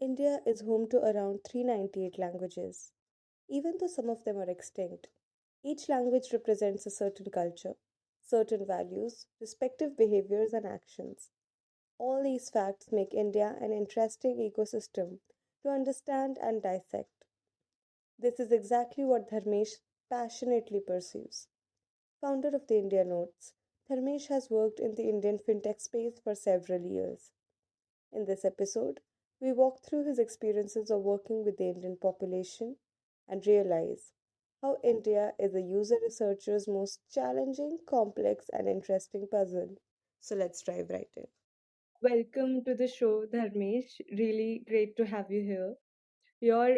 India is home to around 398 languages. Even though some of them are extinct, each language represents a certain culture, certain values, respective behaviors, and actions. All these facts make India an interesting ecosystem to understand and dissect. This is exactly what Dharmesh passionately pursues. Founder of the India Notes, Dharmesh has worked in the Indian fintech space for several years. In this episode, we walk through his experiences of working with the Indian population and realize how India is a user researcher's most challenging, complex, and interesting puzzle. So let's dive right in. Welcome to the show, Dharmesh. Really great to have you here. Your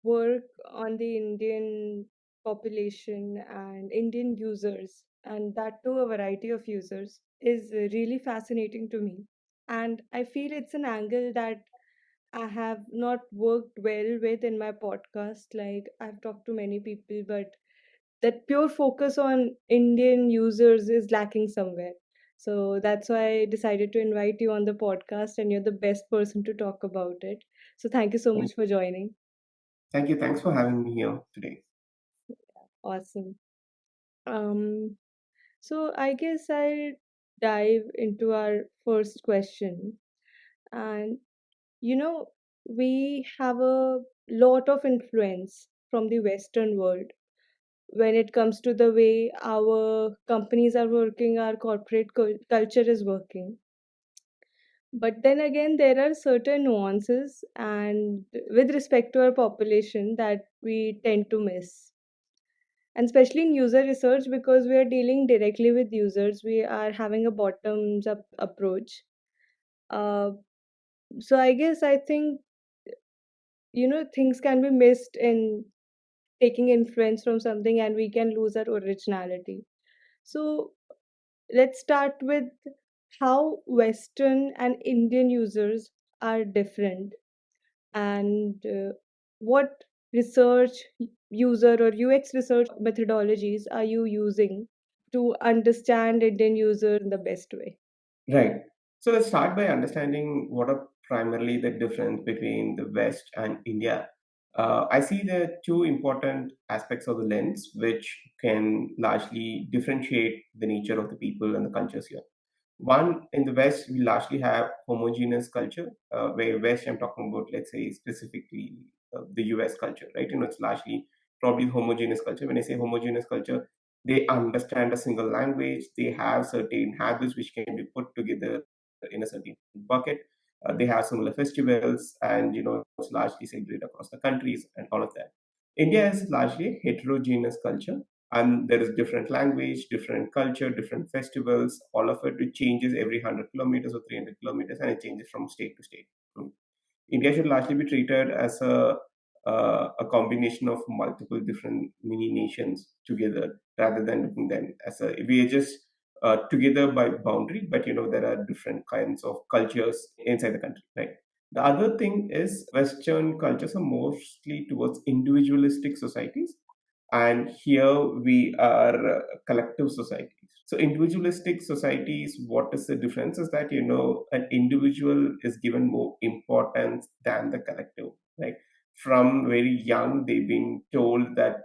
work on the Indian population and Indian users, and that too a variety of users, is really fascinating to me. And I feel it's an angle that I have not worked well with in my podcast. Like, I've talked to many people, but that pure focus on Indian users is lacking somewhere. So that's why I decided to invite you on the podcast, and you're the best person to talk about it. So thank you so Thank much for joining. thank you. Thanks for having me here today. Awesome. Um, so I guess I'll dive into our first question. And you know, we have a lot of influence from the Western world when it comes to the way our companies are working, our corporate culture is working. But then again, there are certain nuances, and with respect to our population, that we tend to miss. And especially in user research, because we are dealing directly with users, we are having a bottoms up approach. Uh, so I think things can be missed in taking influence from something, and we can lose our originality. So let's start with how Western and Indian users are different, and what research user or UX research methodologies are you using to understand Indian users in the best way? Right. So let's start by understanding what are primarily the difference between the West and India. I see the two important aspects of the lens which can largely differentiate the nature of the people and the cultures here. One, in the West, we largely have homogeneous culture, where West, I'm talking about, let's say, specifically the US culture, right? It's largely probably homogeneous culture. When I say homogeneous culture, they understand a single language, they have certain habits which can be put together in a certain bucket. They have similar festivals, and it's largely celebrated across the countries and all of that. India is largely a heterogeneous culture, and there is different language, different culture, different festivals, all of it changes every 100 kilometers or 300 kilometers, and it changes from state to state. India should largely be treated as a combination of multiple different mini nations together, rather than looking them as a we are just together by boundary, but there are different kinds of cultures inside the country, right? The other thing is Western cultures are mostly towards individualistic societies, and here we are collective societies. So individualistic societies, what is the difference is that an individual is given more importance than the collective, right? From very young they've been told that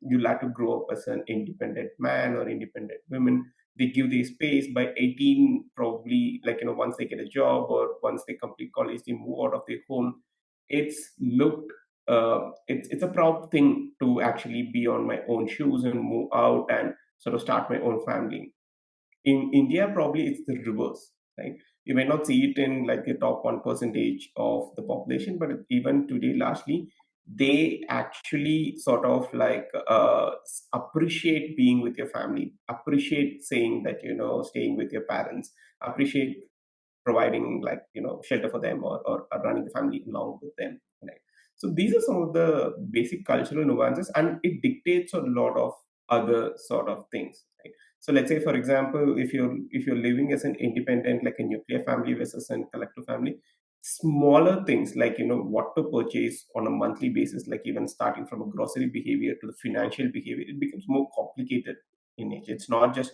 you'll have to grow up as an independent man or independent woman. They give the space by 18, probably, like once they get a job or once they complete college, they move out of their home. It's looked it's a proud thing to actually be on my own shoes and move out and sort of start my own family. In India, probably it's the reverse, right? You may not see it in like the top 1% of the population, but even today, largely, they actually sort of like appreciate being with your family, appreciate saying that, staying with your parents, appreciate providing like shelter for them, or running the family along with them, right? So these are some of the basic cultural nuances, and it dictates a lot of other sort of things, right? So let's say, for example, if you're living as an independent, like a nuclear family versus a collective family, smaller things like what to purchase on a monthly basis, like even starting from a grocery behavior to the financial behavior, it becomes more complicated in nature. It's not just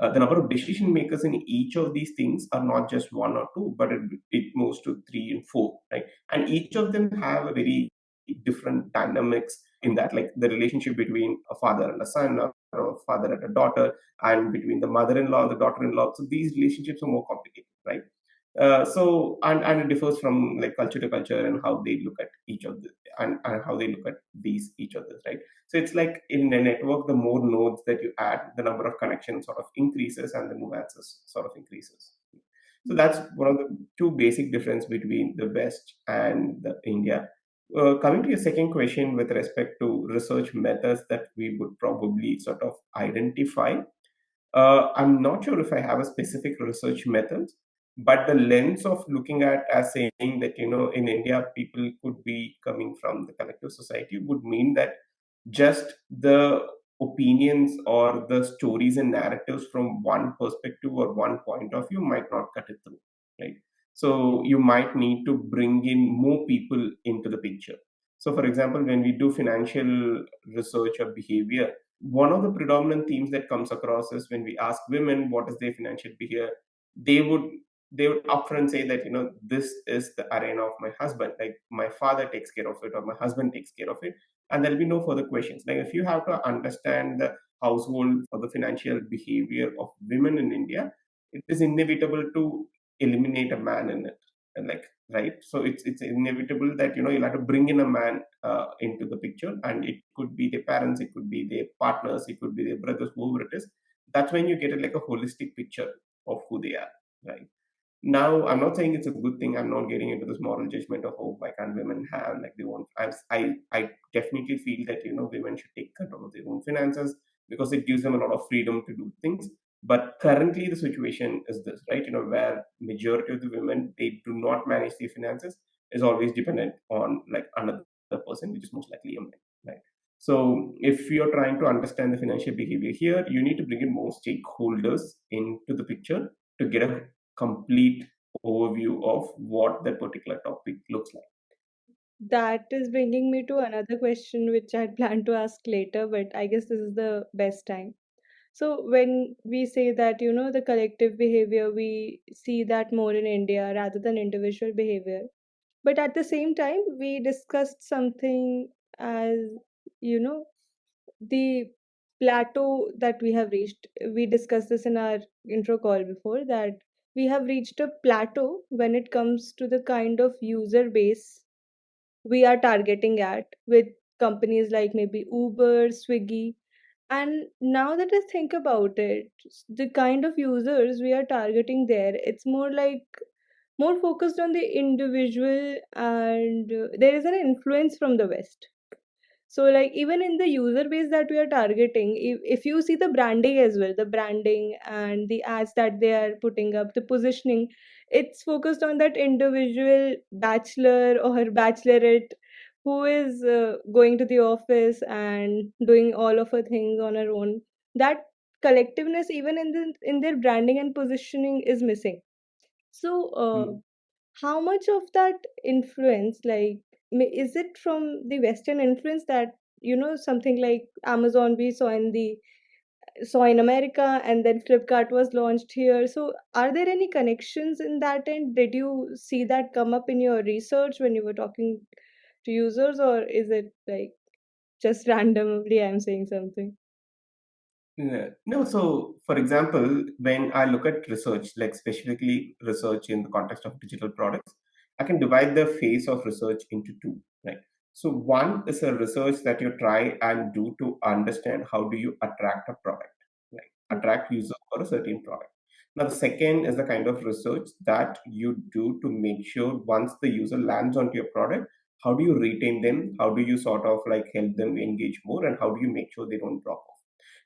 the number of decision makers in each of these things are not just one or two, but it moves to three and four, right? And each of them have a very different dynamics in that, like the relationship between a father and a son, or a father and a daughter, and between the mother-in-law and the daughter-in-law. So these relationships are more complicated, right? And it differs from like culture to culture and how they look at each of the and how they look at these each others, right? So it's like in a network, the more nodes that you add, the number of connections sort of increases and the nuances sort of increases. So that's one of the two basic difference between the West and the India. Coming to your second question with respect to research methods that we would probably sort of identify, I'm not sure if I have a specific research method, but the lens of looking at as saying that, in India, people could be coming from the collective society would mean that just the opinions or the stories and narratives from one perspective or one point of view might not cut it through, right? So you might need to bring in more people into the picture. So, for example, when we do financial research or behavior, one of the predominant themes that comes across is when we ask women what is their financial behavior, they would they would upfront say that, this is the arena of my husband, like my father takes care of it or my husband takes care of it, and there'll be no further questions. Like if you have to understand the household or the financial behavior of women in India, it is inevitable to eliminate a man in it. And like, right, so it's inevitable that you'll have to bring in a man into the picture, and it could be their parents, it could be their partners, it could be their brothers, whoever it is. That's when you get like a holistic picture of who they are, right? Now, I'm not saying it's a good thing. I'm not getting into this moral judgment of, oh, why can't women have like they want. I definitely feel that women should take control of their own finances because it gives them a lot of freedom to do things. But currently, the situation is this, right? Where majority of the women, they do not manage their finances, is always dependent on like another person, which is most likely a man, right? So if you're trying to understand the financial behavior here, you need to bring in more stakeholders into the picture to get a complete overview of what that particular topic looks like. That is bringing me to another question which I had planned to ask later, but I guess this is the best time. So, when we say that, the collective behavior, we see that more in India rather than individual behavior. But at the same time, we discussed something as, you know, the plateau that we have reached. We discussed this in our intro call before that we have reached a plateau when it comes to the kind of user base we are targeting at with companies like maybe Uber, Swiggy. And now that I think about it, the kind of users we are targeting there, it's more like more focused on the individual, and there is an influence from the West. So, like, even in the user base that we are targeting, if you see the branding as well, the branding and the ads that they are putting up, the positioning, it's focused on that individual bachelor or bachelorette who is going to the office and doing all of her things on her own. That collectiveness, even in their branding and positioning, is missing. So, Mm. how much of that influence, like, is it from the Western influence that, something like Amazon we saw in America, and then Flipkart was launched here. So, are there any connections in that end? Did you see that come up in your research when you were talking to users, or is it like just randomly I'm saying something? Yeah. No, so for example, when I look at research, like specifically research in the context of digital products, I can divide the phase of research into two, right? So one is a research that you try and do to understand how do you attract a product, like attract users for a certain product. Now, the second is the kind of research that you do to make sure once the user lands onto your product, how do you retain them? How do you sort of like help them engage more? And how do you make sure they don't drop off?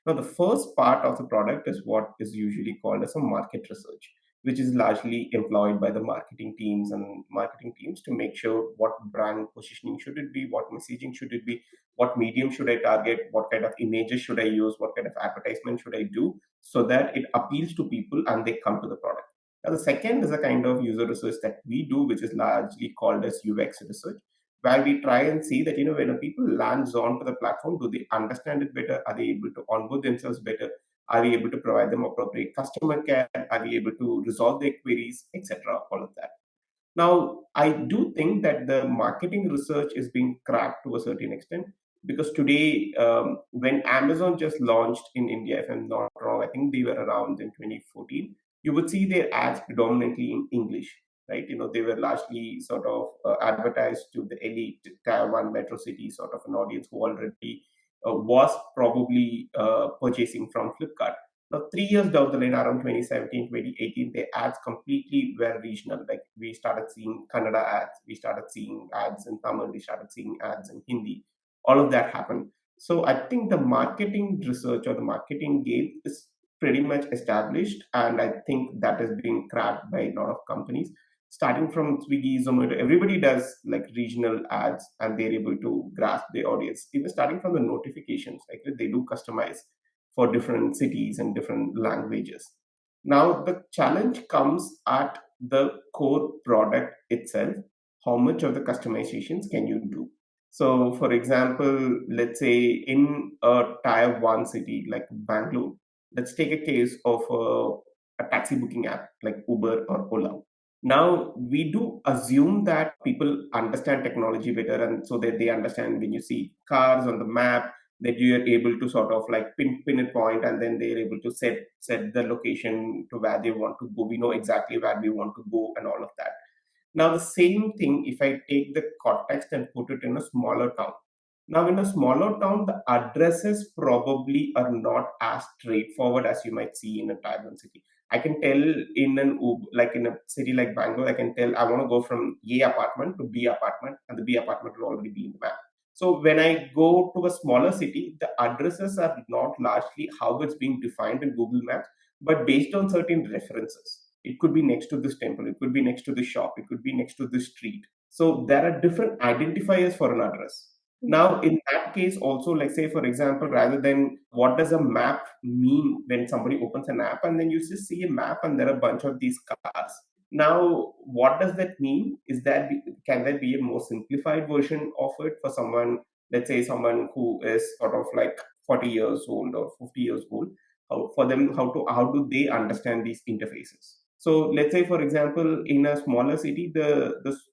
Now, the first part of the product is what is usually called as a market research, which is largely employed by the marketing teams to make sure what brand positioning should it be, what messaging should it be, what medium should I target, what kind of images should I use, what kind of advertisement should I do, so that it appeals to people and they come to the product. Now, the second is a kind of user research that we do, which is largely called as UX research, where we try and see that when a people lands onto the platform, do they understand it better? Are they able to onboard themselves better? Are we able to provide them appropriate customer care? Are we able to resolve their queries, etc.? All of that. Now, I do think that the marketing research is being cracked to a certain extent because today, when Amazon just launched in India, if I'm not wrong, I think they were around in 2014, you would see their ads predominantly in English, right? They were largely sort of advertised to the elite Tier 1 metro city sort of an audience who already was probably purchasing from Flipkart. Now, 3 years down the line, around 2017, 2018, the ads completely were regional. Like we started seeing Kannada ads, we started seeing ads in Tamil, we started seeing ads in Hindi. All of that happened. So I think the marketing research or the marketing game is pretty much established, and I think that is being cracked by a lot of companies. Starting from Swiggy, Zomato, everybody does like regional ads, and they're able to grasp the audience. Even starting from the notifications, like they do customize for different cities and different languages. Now, the challenge comes at the core product itself. How much of the customizations can you do? So, for example, let's say in a tier one city like Bangalore, let's take a case of a taxi booking app like Uber or Ola. Now, we do assume that people understand technology better, and so that they understand when you see cars on the map, that you are able to sort of like pin a point, and then they're able to set the location to where they want to go. We know exactly where we want to go and all of that. Now, the same thing, if I take the context and put it in a smaller town. Now, in a smaller town, the addresses probably are not as straightforward as you might see in a tier one city. I can tell in like in a city like Bangalore, I can tell I want to go from A apartment to B apartment, and the B apartment will already be in the map. So when I go to a smaller city, the addresses are not largely how it's being defined in Google Maps, but based on certain references. It could be next to this temple, it could be next to this shop, it could be next to this street. So there are different identifiers for an address. Now, in that case, also, like say, for example, rather than what does a map mean when somebody opens an app and then you just see a map and there are a bunch of these cars. Now, what does that mean? Can there be a more simplified version of it for someone, let's say someone who is sort of like 40 years old or 50 years old? For them, how do they understand these interfaces? So let's say, for example, in a smaller city,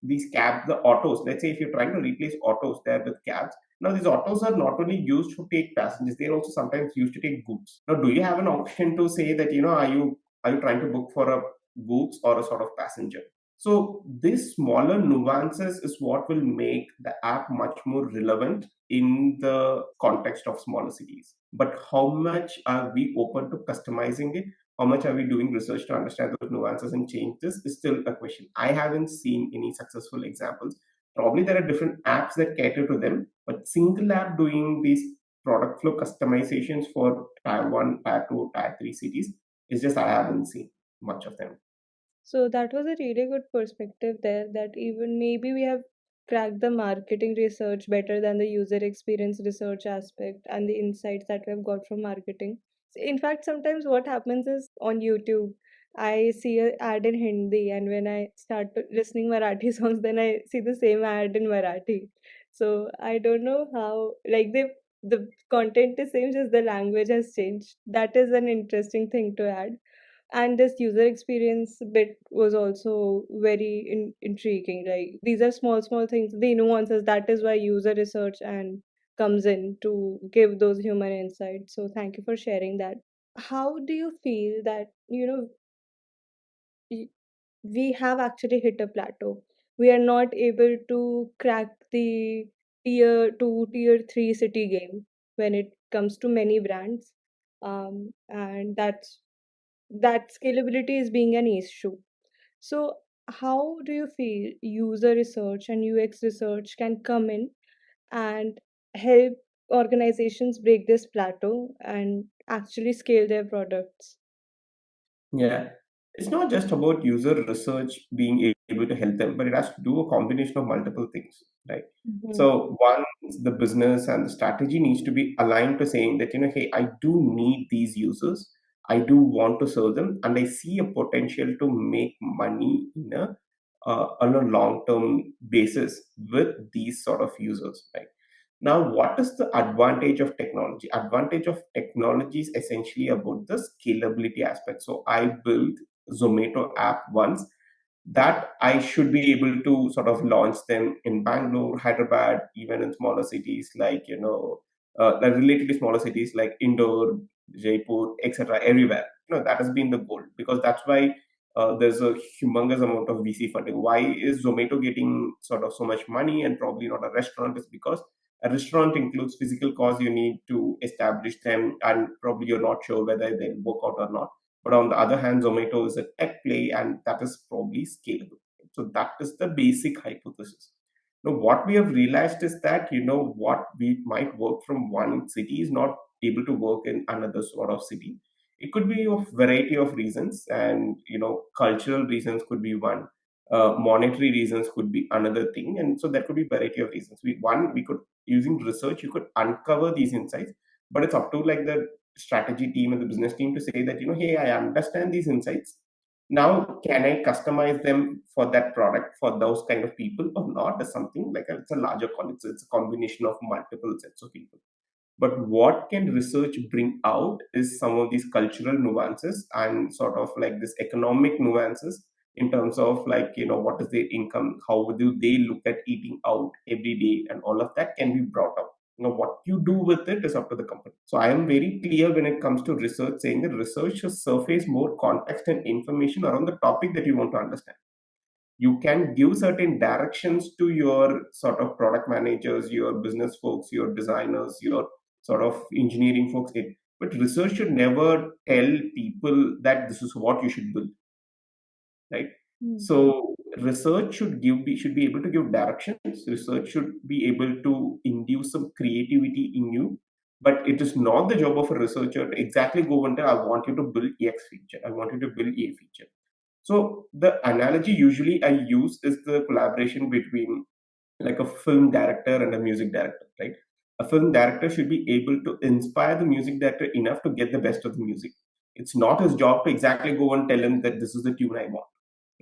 these cabs, the autos. Let's say if you're trying to replace autos there with cabs. Now these autos are not only used to take passengers; they're also sometimes used to take goods. Now, do you have an option to say that are you trying to book for a goods or a sort of passenger? So these smaller nuances is what will make the app much more relevant in the context of smaller cities. But how much are we open to customizing it? How much are we doing research to understand those nuances and change this is still a question. I haven't seen any successful examples. Probably there are different apps that cater to them, but single app doing these product flow customizations for tier 1, tier 2, tier 3 cities is just I haven't seen much of them. So that was a really good perspective there, that even maybe we have cracked the marketing research better than the user experience research aspect and the insights that we have got from marketing. In fact, sometimes what happens is on YouTube, I see an ad in Hindi, and when I start listening Marathi songs, then I see the same ad in Marathi. So I don't know how, like, the content is same, just the language has changed. That is an interesting thing to add. And this user experience bit was also very intriguing. Like, these are small things, the nuances. That is why user research and comes in to give those human insights. So thank you for sharing that. How do you feel that, y- we have actually hit a plateau? We are not able to crack the tier 2, tier 3 city game when it comes to many brands. And that scalability is being an issue. So, how do you feel user research and UX research can come in and help organizations break this plateau and actually scale their products? Yeah. It's not just about user research being able to help them, but it has to do a combination of multiple things, right? Mhm. So one, the business and the strategy needs to be aligned to saying that, hey, I do need these users. I do want to serve them, and I see a potential to make money on a long-term basis with these sort of users, right? Now, what is the advantage of technology? Advantage of technology is essentially about the scalability aspect. So I built Zomato app once, that I should be able to sort of launch them in Bangalore, Hyderabad, even in smaller cities like, like relatively smaller cities like Indore, Jaipur, etc. Everywhere. That has been the goal, because that's why there's a humongous amount of VC funding. Why is Zomato getting sort of so much money and probably not a restaurant? Is because a restaurant includes physical costs. You need to establish them, and probably you're not sure whether they'll work out or not. But on the other hand, Zomato is a tech play, and that is probably scalable. So that is the basic hypothesis. Now, what we have realized is that, what we might work from one city is not able to work in another sort of city. It could be of variety of reasons, and cultural reasons could be one. Monetary reasons could be another thing, and so there could be variety of reasons. We could, using research, you could uncover these insights, but it's up to like the strategy team and the business team to say that, hey, I understand these insights. Now, can I customize them for that product for those kind of people or not? Is something like it's a larger call. It's a combination of multiple sets of people. But what can research bring out is some of these cultural nuances and sort of like this economic nuances, in terms of like, what is their income, how do they look at eating out every day, and all of that can be brought up. What you do with it is up to the company. So I am very clear when it comes to research, saying that research should surface more context and information around the topic that you want to understand. You can give certain directions to your sort of product managers, your business folks, your designers, your sort of engineering folks. But research should never tell people that this is what you should build, right? Hmm. So research should be able to give directions. Research should be able to induce some creativity in you. But it is not the job of a researcher to exactly go and tell, I want you to build X feature, I want you to build A feature. So the analogy usually I use is the collaboration between like a film director and a music director, right? A film director should be able to inspire the music director enough to get the best of the music. It's not his job to exactly go and tell him that this is the tune I want,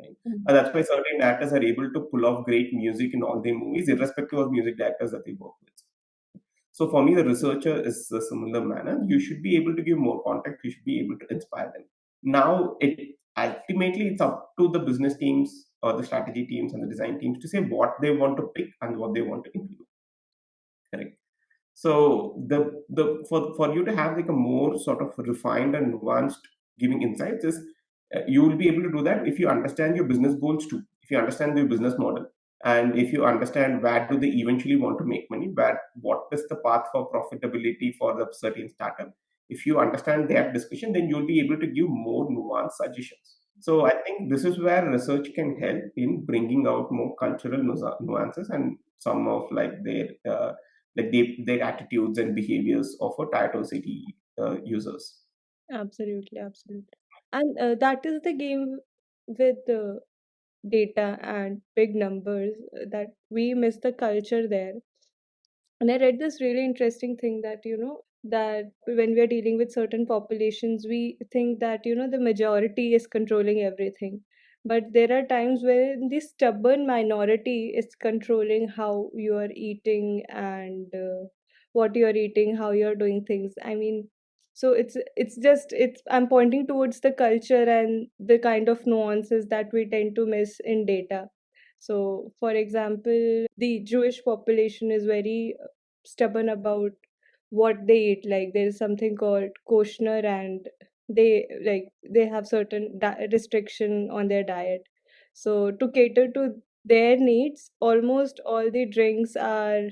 right? Hmm. And that's why certain directors are able to pull off great music in all their movies, irrespective of music directors that they work with. So for me, the researcher is a similar manner. You should be able to give more context. You should be able to inspire them. Now, it ultimately it's up to the business teams or the strategy teams and the design teams to say what they want to pick and what they want to implement. Correct. So for you to have like a more sort of refined and nuanced giving insights is, you will be able to do that if you understand your business goals too. If you understand your business model, and if you understand where do they eventually want to make money, where what is the path for profitability for the certain startup. If you understand that discussion, then you'll be able to give more nuanced suggestions. So I think this is where research can help in bringing out more cultural nuances and some of like their attitudes and behaviors of a tier 2 city users. Absolutely, absolutely. And that is the game with data and big numbers, that we miss the culture there. And I read this really interesting thing that, that when we are dealing with certain populations, we think that, the majority is controlling everything. But there are times when the stubborn minority is controlling how you are eating and what you are eating, how you are doing things. I mean, so it's I'm pointing towards the culture and the kind of nuances that we tend to miss in data. So, for example, the Jewish population is very stubborn about what they eat. Like there is something called kosher, and they have certain restriction on their diet. So to cater to their needs, almost all the drinks are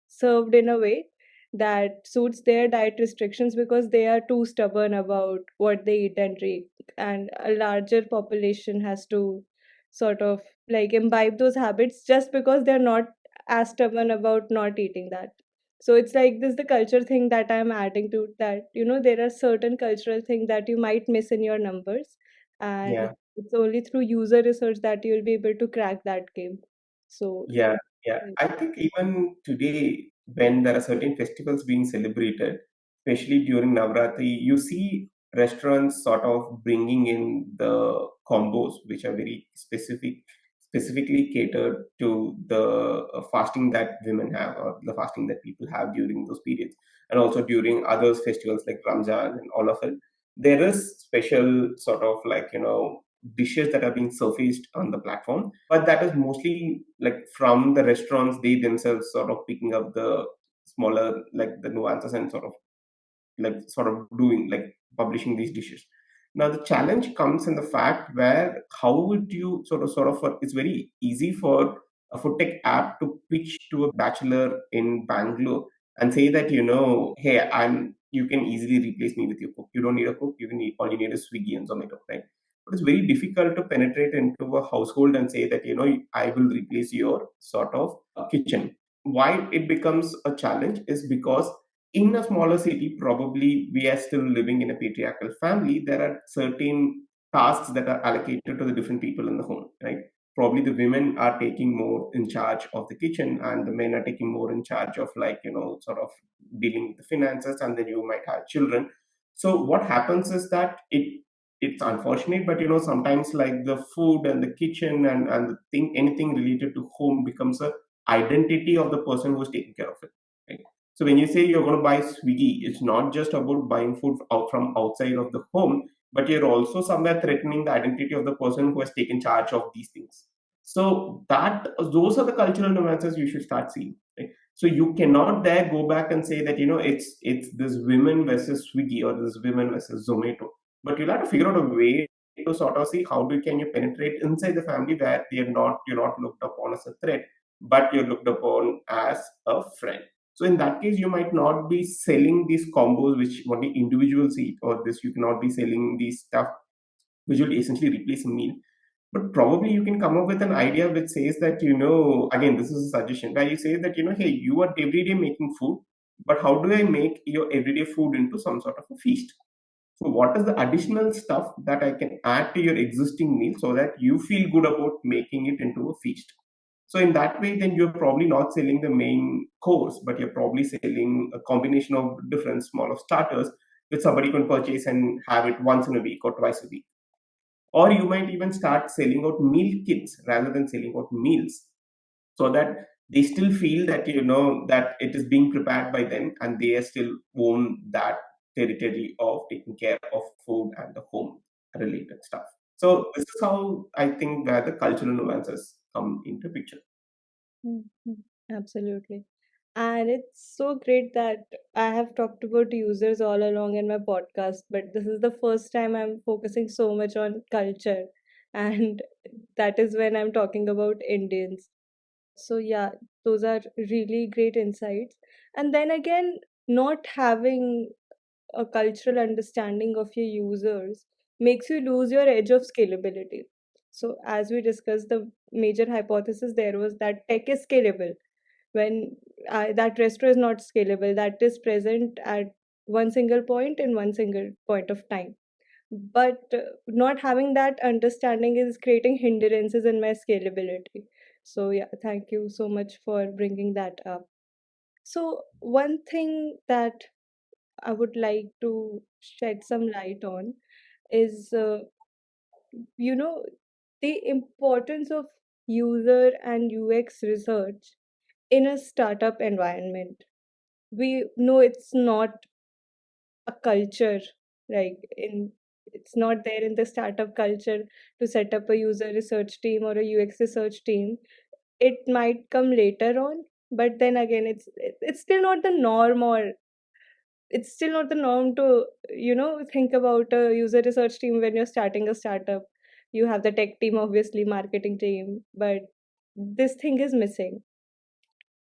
served in a way that suits their diet restrictions, because they are too stubborn about what they eat and drink, and a larger population has to sort of like imbibe those habits just because they're not as stubborn about not eating that. So it's like this the culture thing that I'm adding to that, there are certain cultural things that you might miss in your numbers, and Yeah. it's only through user research that you'll be able to crack that game. So Yeah, yeah. yeah. I think even today, when there are certain festivals being celebrated, especially during Navratri, you see restaurants sort of bringing in the combos, which are very specific, specifically catered to the fasting that women have, or the fasting that people have during those periods, and also during others festivals like Ramzan and all of it. There is special sort of like, dishes that are being surfaced on the platform, but that is mostly like from the restaurants, they themselves sort of picking up the smaller, like the nuances, and sort of doing, like, publishing these dishes. Now the challenge comes in the fact where how would you sort of it's very easy for a food tech app to pitch to a bachelor in Bangalore and say that, hey, you can easily replace me with your cook. You don't need a cook. All you need is Swiggy and Zomato, right? But it's very difficult to penetrate into a household and say that, I will replace your sort of kitchen. Why it becomes a challenge is because in a smaller city, probably we are still living in a patriarchal family. There are certain tasks that are allocated to the different people in the home, right? Probably the women are taking more in charge of the kitchen, and the men are taking more in charge of, like, sort of dealing with the finances, and then you might have children. So what happens is that it's unfortunate, but sometimes, like, the food and the kitchen and the thing, anything related to home becomes a identity of the person who's taking care of it, right? So when you say you're going to buy Swiggy, it's not just about buying food out from outside of the home, but you're also somewhere threatening the identity of the person who has taken charge of these things. So those are the cultural nuances you should start seeing. Right? So you cannot there go back and say that, it's this women versus Swiggy or this women versus Zomato. But you'll have to figure out a way to sort of see how can you penetrate inside the family where you're not looked upon as a threat, but you're looked upon as a friend. So in that case, you might not be selling these combos which only individuals eat, or this you cannot be selling these stuff which will essentially replace a meal. But probably you can come up with an idea which says that, again, this is a suggestion where you say that, hey, you are every day making food, but how do I make your everyday food into some sort of a feast? So what is the additional stuff that I can add to your existing meal so that you feel good about making it into a feast? So in that way, then you're probably not selling the main course, but you're probably selling a combination of different smaller starters which somebody can purchase and have it once in a week or twice a week. Or you might even start selling out meal kits rather than selling out meals, so that they still feel that, that it is being prepared by them, and they are still own that territory of taking care of food and the home related stuff. So this is how I think where the cultural nuances come into picture. Mhm. Absolutely. And it's so great that I have talked about users all along in my podcast, but this is the first time I'm focusing so much on culture. And that is when I'm talking about Indians. So, yeah, those are really great insights. And then again, not having a cultural understanding of your users makes you lose your edge of scalability. So, as we discussed, the major hypothesis there was that tech is scalable when that restaurant is not scalable, that is present at one single point in one single point of time. But not having that understanding is creating hindrances in my scalability. So, yeah, thank you so much for bringing that up. So, one thing that I would like to shed some light on is, you know, the importance of user and UX research in a startup environment. We know it's not a culture, like in it's not there in the startup culture to set up a user research team or a UX research team. It might come later on, but then again, it's still not the norm, or it's still not the norm to think about a user research team when you're starting a startup. You have the tech team, obviously, marketing team, but this thing is missing.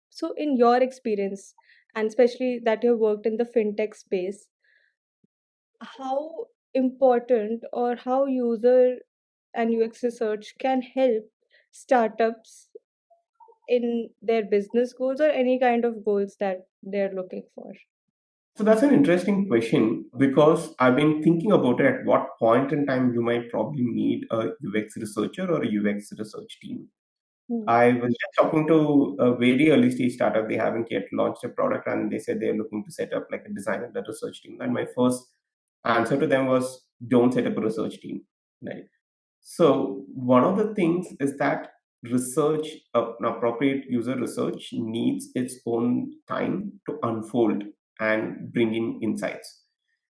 So, in your experience, and especially that you've worked in the fintech space, how important or how user and UX research can help startups in their business goals or any kind of goals that they're looking for? So that's an interesting question because I've been thinking about it, at what point in time you might probably need a UX researcher or a UX research team. Hmm. I was just talking to a very early stage startup. They haven't yet launched a product, and they said they're looking to set up like a design and a research team. And my first answer to them was, don't set up a research team. Right. So one of the things is that research, an appropriate user research needs its own time to unfold and bring in insights.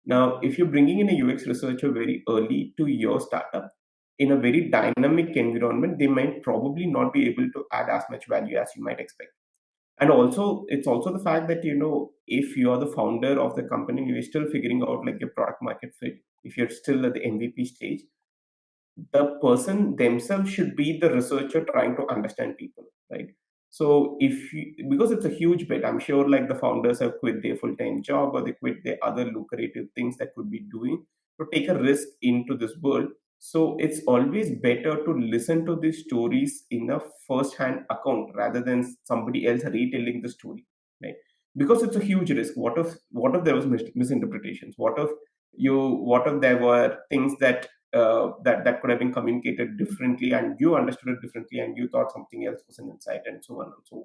Now, if you're bringing in a UX researcher very early to your startup in a very dynamic environment, they might probably not be able to add as much value as you might expect. And also, it's also the fact that, if you're the founder of the company, you're still figuring out like your product market fit, if you're still at the MVP stage, the person themselves should be the researcher trying to understand people, right? So if you, because it's a huge bet, I'm sure like the founders have quit their full-time job or they quit their other lucrative things that could be doing to take a risk into this world. So it's always better to listen to these stories in a first-hand account rather than somebody else retelling the story, right? Because it's a huge risk. What if there was misinterpretations? What if there were things that could have been communicated differently and you understood it differently and you thought something else was an insight, and so on and so on.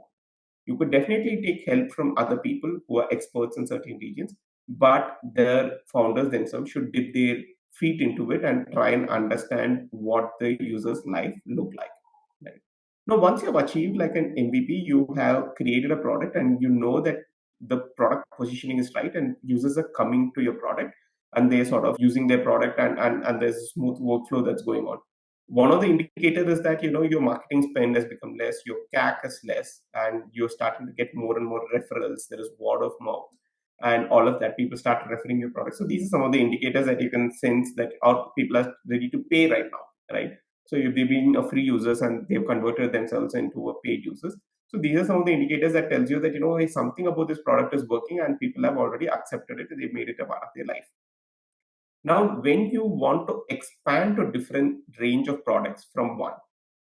You could definitely take help from other people who are experts in certain regions, but their founders themselves should dip their feet into it and try and understand what the user's life look like. Right. Now, once you've achieved like an MVP, you have created a product and you know that the product positioning is right and users are coming to your product and they're sort of using their product, and there's a smooth workflow that's going on. One of the indicators is that your marketing spend has become less, your CAC is less, and you're starting to get more and more referrals. There is word of mouth, and all of that. People start referring your product. So these are some of the indicators that you can sense that our people are ready to pay right now, right? So if they've been a free users and they've converted themselves into a paid users. So these are some of the indicators that tells you that hey, something about this product is working and people have already accepted it. They've made it a part of their life. Now, when you want to expand to different range of products from one,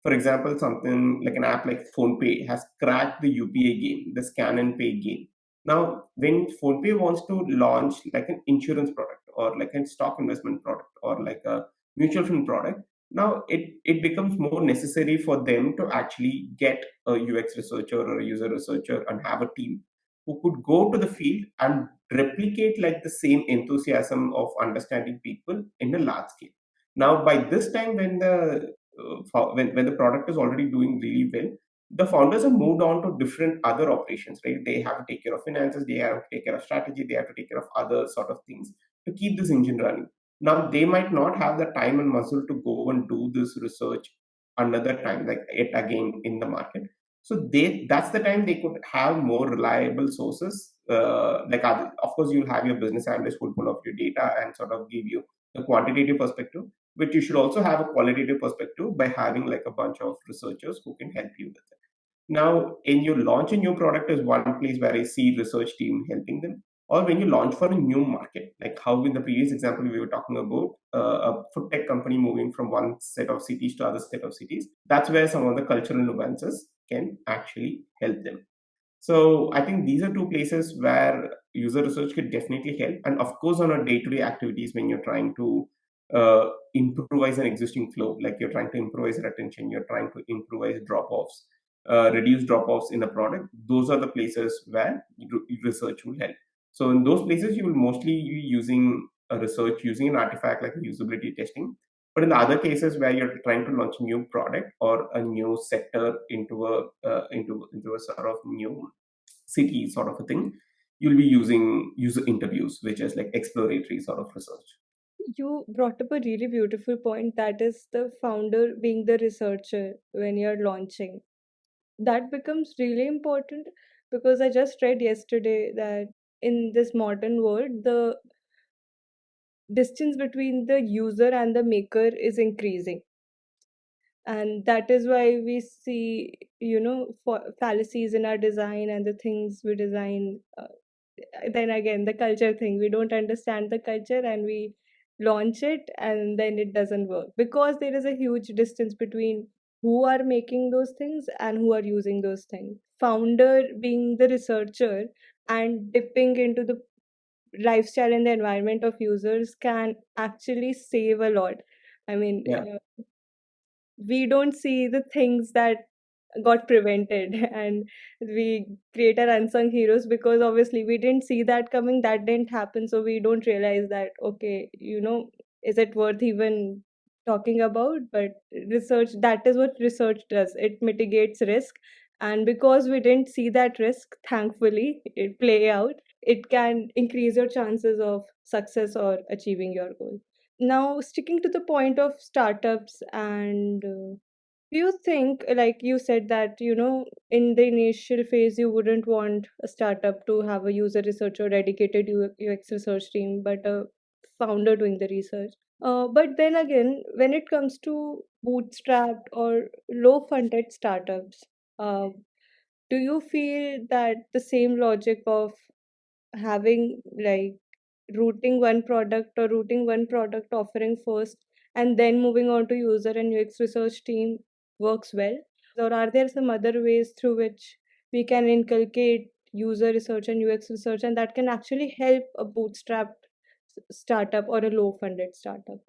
for example, something like an app like PhonePay has cracked the UPA game, the scan and pay game. Now, when PhonePay wants to launch like an insurance product or like a stock investment product or like a mutual fund product, now it becomes more necessary for them to actually get a UX researcher or a user researcher and have a team who could go to the field and replicate like the same enthusiasm of understanding people in a large scale. Now, by this time, when when the product is already doing really well, the founders have moved on to different other operations, right? They have to take care of finances, they have to take care of strategy, they have to take care of other sort of things to keep this engine running. Now, they might not have the time and muscle to go and do this research another time, like it again in the market. So that's the time they could have more reliable sources. Of course, you'll have your business analyst who will pull up your data and sort of give you a quantitative perspective, but you should also have a qualitative perspective by having like a bunch of researchers who can help you with it. Now, in you launch a new product is one place where I see research team helping them. Or when you launch for a new market, like how in the previous example we were talking about a food tech company moving from one set of cities to other set of cities, that's where some of the cultural nuances can actually help them. So I think these are two places where user research could definitely help. And of course, on a day-to-day activities, when you're trying to improvise an existing flow, like you're trying to improvise retention, you're trying to improvise drop-offs, reduce drop-offs in a product, those are the places where research will help. So in those places, you will mostly be using a research, using an artifact like usability testing. But in the other cases where you're trying to launch a new product or a new sector into a sort of new city sort of a thing, you'll be using user interviews, which is like exploratory sort of research. You brought up a really beautiful point, that is the founder being the researcher when you're launching. That becomes really important because I just read yesterday that in this modern world, the distance between the user and the maker is increasing. And that is why we see, fallacies in our design and the things we design. Then again, the culture thing, we don't understand the culture and we launch it and then it doesn't work because there is a huge distance between who are making those things and who are using those things. Founder being the researcher and dipping into the lifestyle and the environment of users can actually save a lot. I mean, Yeah. we don't see the things that got prevented and we create our unsung heroes because obviously we didn't see that coming, that didn't happen, so we don't realize that, okay, is it worth even talking about, but research, that is what research does. It mitigates risk. And because we didn't see that risk, thankfully, it play out, it can increase your chances of success or achieving your goal. Now, sticking to the point of startups and do you think, like you said, that in the initial phase you wouldn't want a startup to have a user research or dedicated UX research team, but a founder doing the research? But then again, when it comes to bootstrapped or low funded startups, uh, do you feel that the same logic of having like routing one product offering first and then moving on to user and UX research team works well? Or are there some other ways through which we can inculcate user research and UX research and that can actually help a bootstrapped startup or a low funded startup?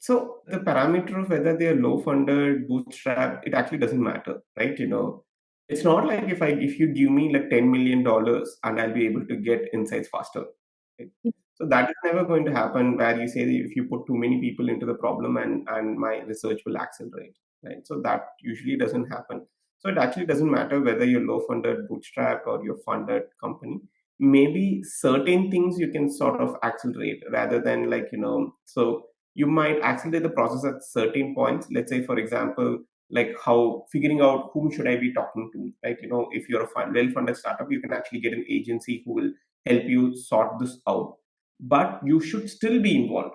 So the parameter of whether they are low funded, bootstrap, it actually doesn't matter, right? It's not like if you give me like $10 million and I'll be able to get insights faster. Right? So that is never going to happen where you say that if you put too many people into the problem and my research will accelerate, right? So that usually doesn't happen. So it actually doesn't matter whether you're low funded, bootstrap, or you're funded company. Maybe certain things you can sort of accelerate rather than so you might accelerate the process at certain points. Let's say, for example, like how figuring out whom should I be talking to, right? If you're a well-funded startup, you can actually get an agency who will help you sort this out, but you should still be involved.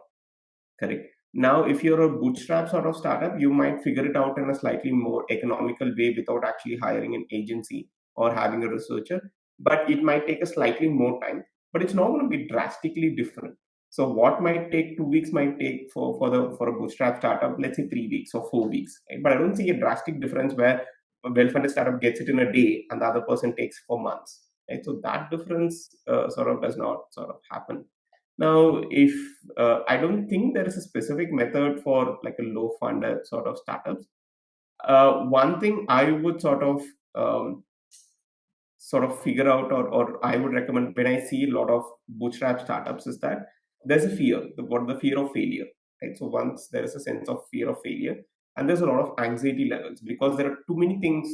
Correct. Now, if you're a bootstrap sort of startup, you might figure it out in a slightly more economical way without actually hiring an agency or having a researcher. But it might take a slightly more time, but it's not going to be drastically different. So what might take 2 weeks might take for a bootstrap startup, let's say 3 weeks or 4 weeks. Right? But I don't see a drastic difference where a well-funded startup gets it in a day and the other person takes 4 months. Right? So that difference sort of does not sort of happen. Now, if I don't think there is a specific method for like a low funded sort of startups. One thing I would um, sort of figure out, or I would recommend when I see a lot of bootstrap startups, is that there's a fear, what the fear of failure, right? So once there is a sense of fear of failure, and there's a lot of anxiety levels because there are too many things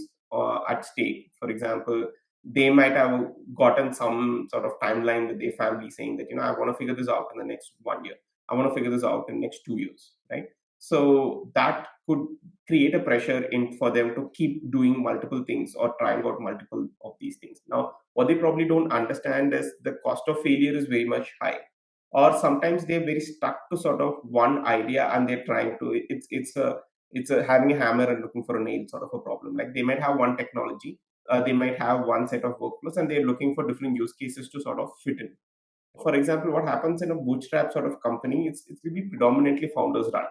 at stake. For example, they might have gotten some sort of timeline with their family saying that I want to figure this out in the next 1 year. I want to figure this out in the next 2 years, right? So that could create a pressure in for them to keep doing multiple things or trying out multiple of these things. Now, what they probably don't understand is the cost of failure is very much high, or sometimes they're very stuck to sort of one idea and they're trying to. It's a having a hammer and looking for a nail sort of a problem. Like they might have one technology, they might have one set of workflows, and they're looking for different use cases to sort of fit in. For example, what happens in a bootstrap sort of company, it will be predominantly founders run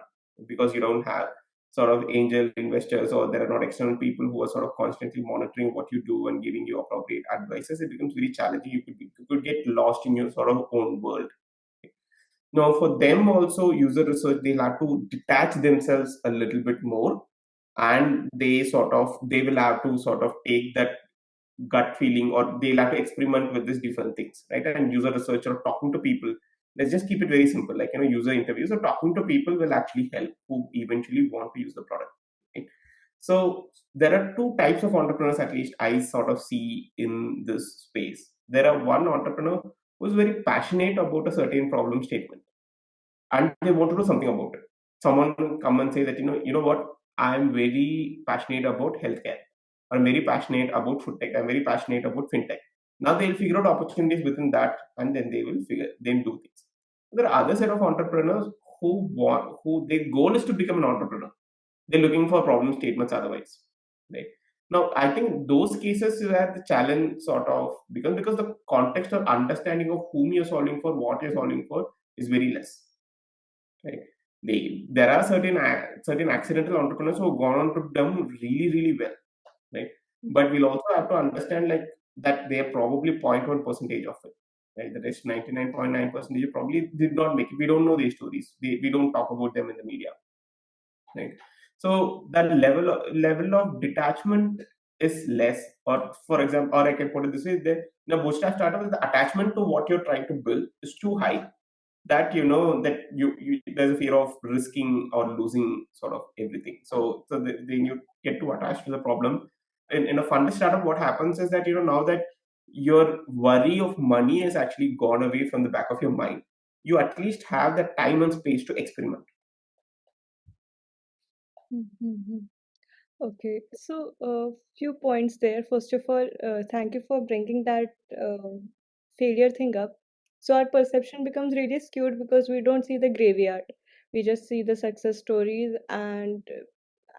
because you don't have sort of angel investors, or there are not external people who are sort of constantly monitoring what you do and giving you appropriate advices. It becomes very challenging. You could get lost in your sort of own world. Now, for them also, user research, they'll have to detach themselves a little bit more, and they will have to sort of take that gut feeling, or they'll have to experiment with these different things, right? And user research or talking to people, let's just keep it very simple, like user interviews or talking to people will actually help who eventually want to use the product, right? So there are two types of entrepreneurs, at least I sort of see in this space. There are one entrepreneur who's very passionate about a certain problem statement and they want to do something about it. Someone come and say that what, I'm very passionate about healthcare. I'm very passionate about food tech. I'm very passionate about fintech. Now they'll figure out opportunities within that, and then they will then do things. There are other set of entrepreneurs who their goal is to become an entrepreneur. They're looking for problem statements otherwise, right? Now, I think those cases where the challenge sort of because the context or understanding of whom you're solving for, what you're solving for, is very less. Right? There are certain accidental entrepreneurs who have gone on to do really really well, right? But we'll also have to understand like that they are probably 0.1 percentage of it, right? The rest 99.9 percentage probably did not make it. We don't know these stories. We don't talk about them in the media, right? So that level of detachment is less. Or for example, or I can put it this way: the bootstrap startup, the attachment to what you're trying to build is too high, that that you there's a fear of risking or losing sort of everything. Then you get too attached to the problem. In a fund startup, what happens is that now that your worry of money has actually gone away from the back of your mind, you at least have the time and space to experiment. Mhm. Okay, so few points there. First of all, thank you for bringing that failure thing up. So our perception becomes really skewed because we don't see the graveyard. We just see the success stories, and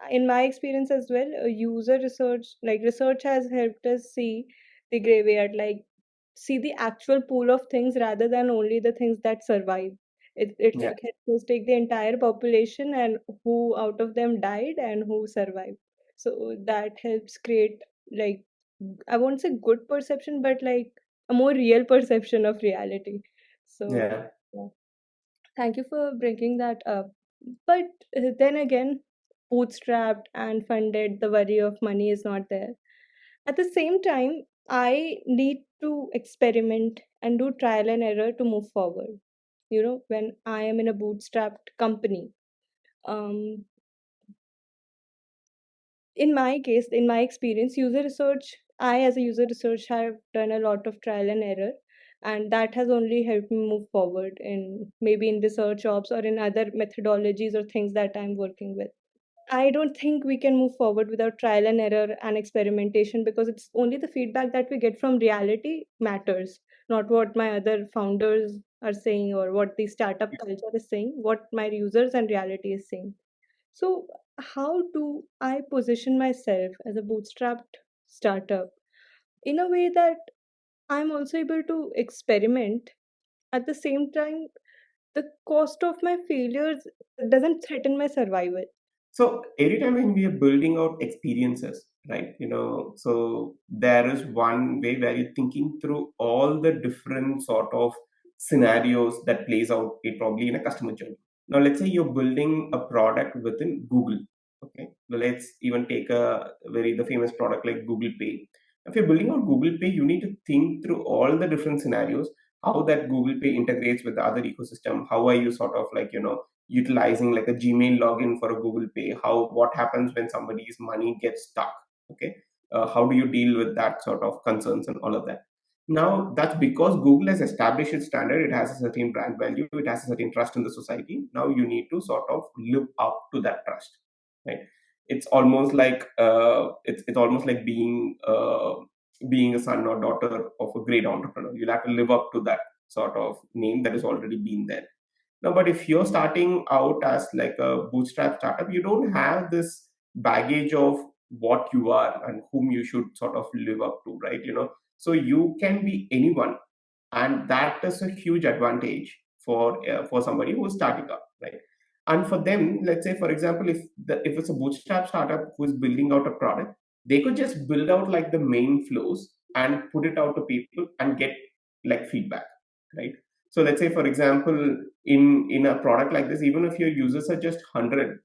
in my experience as well, user research, like research, has helped us see the graveyard, like see the actual pool of things rather than only the things that survive. It Yeah, like helps us take the entire population and who out of them died and who survived. So that helps create, like, I won't say good perception, but like a more real perception of reality. So yeah. yeah. Thank you for bringing that up. But then again, bootstrapped and funded, the worry of money is not there. At the same time, I need to experiment and do trial and error to move forward. When I am in a bootstrapped company, um, in my case, in my experience, user research, I as a user research have done a lot of trial and error, and that has only helped me move forward in maybe in research jobs or in other methodologies or things that I'm working with. I don't think we can move forward without trial and error and experimentation, because it's only the feedback that we get from reality matters, not what my other founders are saying or what the startup culture is saying, what my users and reality is saying. So, how do I position myself as a bootstrapped startup in a way that I'm also able to experiment? At the same time, the cost of my failures doesn't threaten my survival. So every time when we are building out experiences, right? So there is one way where you're thinking through all the different sort of scenarios that plays out probably in a customer journey. Now, let's say you're building a product within Google. Okay, now let's even take a very the famous product like Google Pay. If you're building out Google Pay, you need to think through all the different scenarios, how that Google Pay integrates with the other ecosystem. How are you sort of like utilizing like a Gmail login for a Google Pay? How what happens when somebody's money gets stuck? Okay, how do you deal with that sort of concerns and all of that? Now that's because Google has established its standard. It has a certain brand value. It has a certain trust in the society. Now you need to sort of live up to that trust, right? It's almost like it's almost like being a son or daughter of a great entrepreneur. You'll have to live up to that sort of name that has already been there. No, but if you're starting out as like a bootstrap startup, you don't have this baggage of what you are and whom you should sort of live up to, right? So you can be anyone, and that is a huge advantage for somebody who's starting up, right? And for them, let's say for example, if it's a bootstrap startup who is building out a product, they could just build out like the main flows and put it out to people and get like feedback, right? So let's say for example, in a product like this, even if your users are just 100,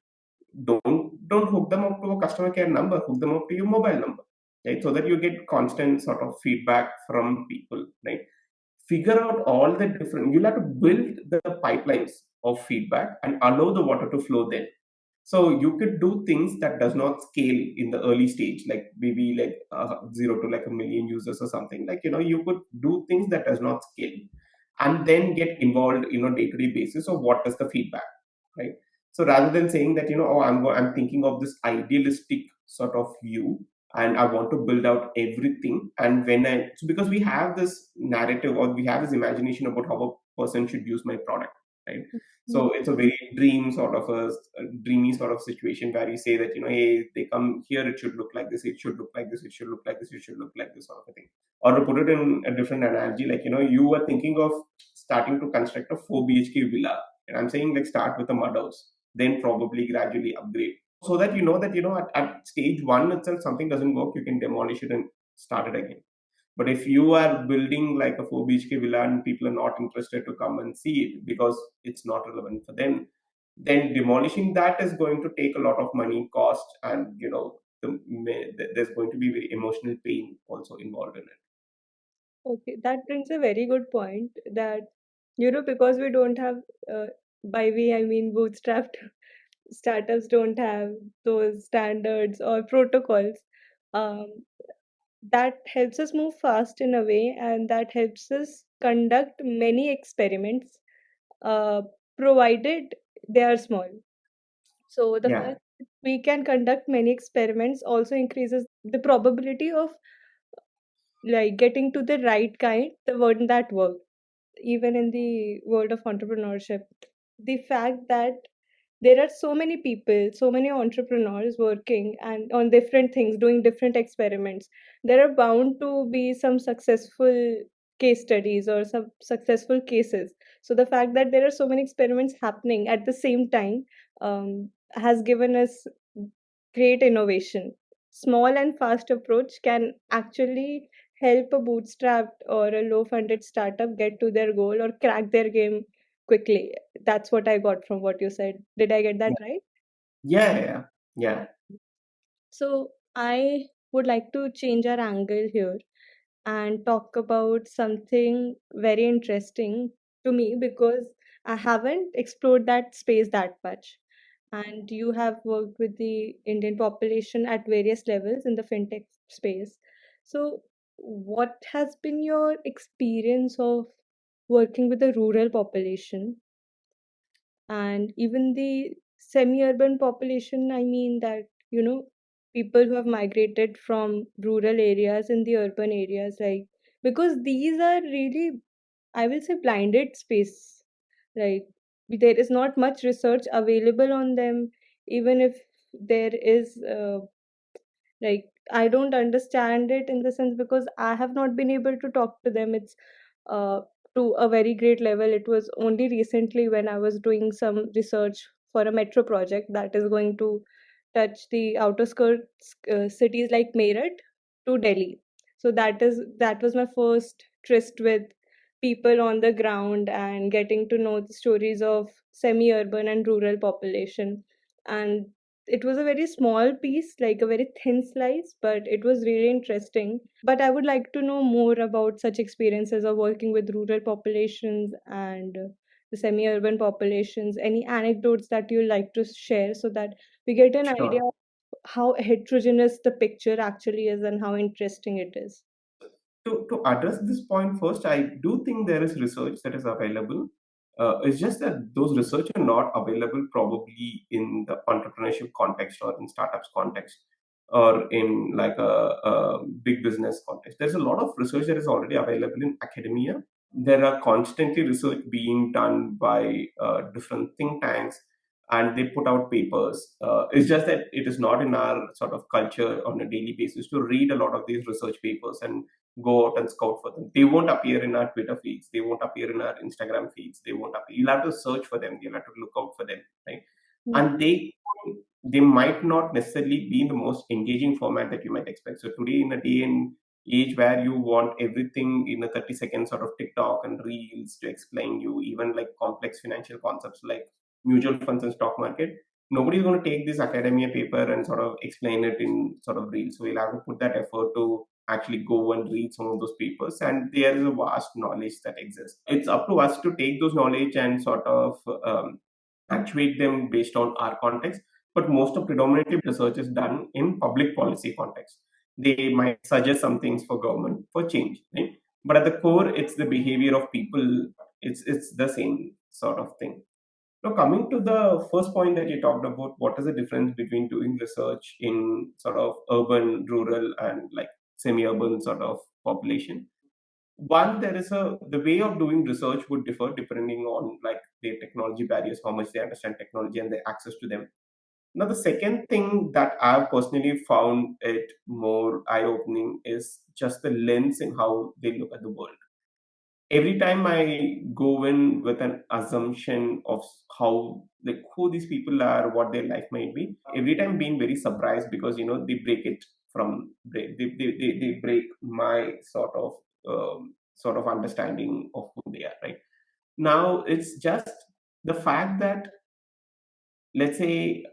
don't hook them up to a customer care number, hook them up to your mobile number, right? So that you get constant sort of feedback from people, right? Figure out all the different, you'll have to build the pipelines of feedback and allow the water to flow then. So you could do things that does not scale in the early stage, like maybe like 0 to like a million users or something. Like you could do things that does not scale, and then get involved day to day basis of what is the feedback, right? So rather than saying that oh I'm thinking of this idealistic sort of view and I want to build out everything, and when I so because we have this narrative or we have this imagination about how a person should use my product, right? So it's a very dreamy sort of situation where you say that hey, they come here, it should look like this, it should look like this, it should look like this, it should look like this sort of a thing. Or to put it in a different analogy, like you were thinking of starting to construct a 4 BHK villa, and I'm saying like start with a mud house, then probably gradually upgrade, so that at stage one itself something doesn't work, you can demolish it and start it again. But if you are building like a 4 BHK villa and people are not interested to come and see it because it's not relevant for them, then demolishing that is going to take a lot of money, cost, and there's going to be very emotional pain also involved in it. Okay, that brings a very good point that because we don't have, uh, by we I mean bootstrapped startups don't have those standards or protocols. Um, that helps us move fast in a way, and that helps us conduct many experiments, uh, provided they are small. So the Yeah, fact that we can conduct many experiments also increases the probability of like getting to the right kind, the one that works. Even in the world of entrepreneurship, the fact that there are so many people, so many entrepreneurs working and on different things, doing different experiments, there are bound to be some successful case studies or some successful cases. So the fact that there are so many experiments happening at the same time, has given us great innovation. Small and fast approach can actually help a bootstrapped or a low funded startup get to their goal or crack their game quickly. That's what I got from what you said. Did I get that yeah, right? yeah, yeah, yeah. So I would like to change our angle here and talk about something very interesting to me because I haven't explored that space that much. And you have worked with the Indian population at various levels in the fintech space. So, what has been your experience of working with the rural population and even the semi-urban population? I mean that, people who have migrated from rural areas in the urban areas, like, because these are really, I will say, blinded space. Like, there is not much research available on them. Even if there is, like, I don't understand it in the sense because I have not been able to talk to them. It's uh, to a very great level. It was only recently when I was doing some research for a metro project that is going to touch the outer skirts, cities like Meerut to Delhi. So that was my first tryst with people on the ground and getting to know the stories of semi-urban and rural population. And it was a very small piece, like a very thin slice, but it was really interesting. But I would like to know more about such experiences of working with rural populations and the semi-urban populations. Any anecdotes that you like to share so that we get an idea Sure. of how heterogeneous the picture actually is and how interesting it is. To address this point first, I do think there is research that is available. It's just that those research are not available probably in the entrepreneurship context or in startups context or in like a big business context. There's a lot of research that is already available in academia. There are constantly research being done by different think tanks, and they put out papers. It's just that it is not in our sort of culture on a daily basis to read a lot of these research papers and go out and scout for them. They won't appear in our Twitter feeds. They won't appear in our Instagram feeds. They won't appear. You'll have to search for them. You'll have to look out for them, right? Mm. And they might not necessarily be in the most engaging format that you might expect. So today, in a day and age where you want everything in a 30-second sort of TikTok and reels to explain you, even like complex financial concepts like mutual funds and stock market, nobody's going to take this academia paper and sort of explain it in sort of reels. So we'll have to put that effort to actually go and read some of those papers, and there is a vast knowledge that exists. It's up to us to take those knowledge and sort of actuate them based on our context. But most of predominantly research is done in public policy context. They might suggest some things for government for change, right? But at the core, it's the behavior of people. It's the same sort of thing. Now, coming to the first point that you talked about, what is the difference between doing research in sort of urban, rural, and like semi-urban sort of population? One, there is a the way of doing research would differ depending on like their technology barriers, how much they understand technology and their access to them. Now, the second thing that I've personally found it more eye-opening is just the lens in how they look at the world. Every time I go in with an assumption of how like who these people are, what their life might be, every time being very surprised because they break it from they break my sort of understanding of who they are. Right now, it's just the fact that let's say